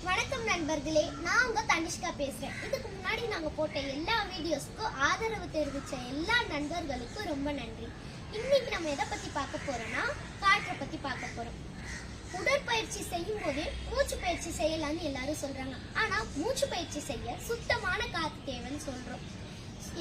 வணக்கம் நண்பர்களே, நான் உங்க தனிஷ்கா பேசுறேன். இதுக்கு முன்னாடி நாங்க போட்ட எல்லா வீடியோஸ்க்கும் ஆதரவு தெரிவிச்ச எல்லா நண்பர்களுக்கும் ரொம்ப நன்றி. இன்னைக்கு நம்ம எதை பத்தி பார்க்க போறோம்னா காற்றை பத்தி பார்க்க போறோம். உடற்பயிற்சி செய்யும் போது மூச்சு பயிற்சி செய்யலாம்னு எல்லாரும் சொல்றாங்க. ஆனா மூச்சு பயிற்சி செய்ய சுத்தமான காற்று தேவைன்னு சொல்றோம்.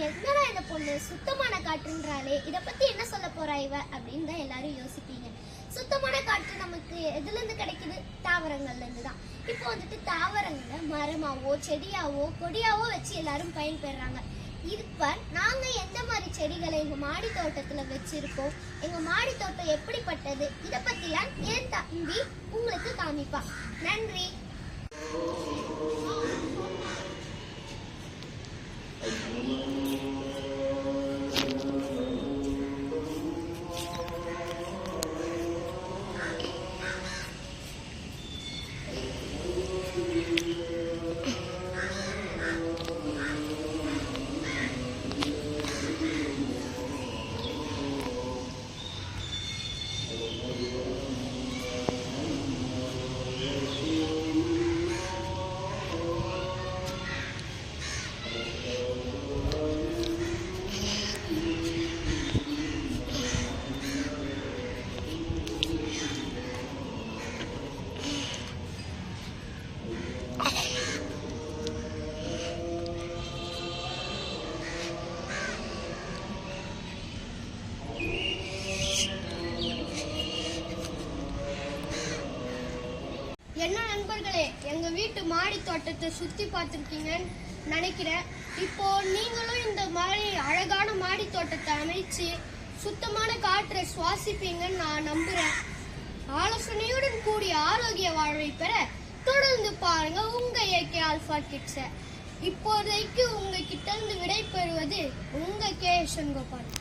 என்னடா இந்த பொண்ணு சுத்தமான காற்றுன்றாலே, இதை பத்தி என்ன சொல்ல போறா இவ அப்படின்னு தான் எல்லாரும் யோசிப்பீங்க. சுத்தமான காற்று நமக்கு எதுல இருந்து கிடைக்குது? தாவரங்கள்ல இருந்து தான். இப்போ வந்துட்டு தாவரங்களை மரமாவோ செடியாவோ கொடியாவோ வச்சு எல்லாரும் பயன்பெறாங்க. இப்ப நாங்க எந்த மாதிரி செடிகளை எங்க மாடி தோட்டத்துல வச்சிருக்கோம், எங்க மாடி தோட்டம் எப்படிப்பட்டது, இத பத்திலாம் என் தம்பி உங்களுக்கு காமிப்பா. நன்றி. என்ன நண்பர்களே, எங்க வீட்டு மாடி தோட்டத்தை சுத்தி பார்த்துருக்கீங்கன்னு நினைக்கிறேன். இப்போ நீங்களும் இந்த மாதிரி அழகான மாடி தோட்டத்தை அமைச்சு சுத்தமான காற்றை சுவாசிப்பீங்கன்னு நான் நம்புறேன். ஆலோசனையுடன் கூடிய ஆரோக்கிய வாழ்வை பெற தொடர்ந்து பாருங்க உங்க இயற்கை ஆல்பா கிட்ஸை. இப்போதைக்கு உங்க கிட்ட இருந்து விடை பெறுவது உங்க கே. சண்முகபாண்டி.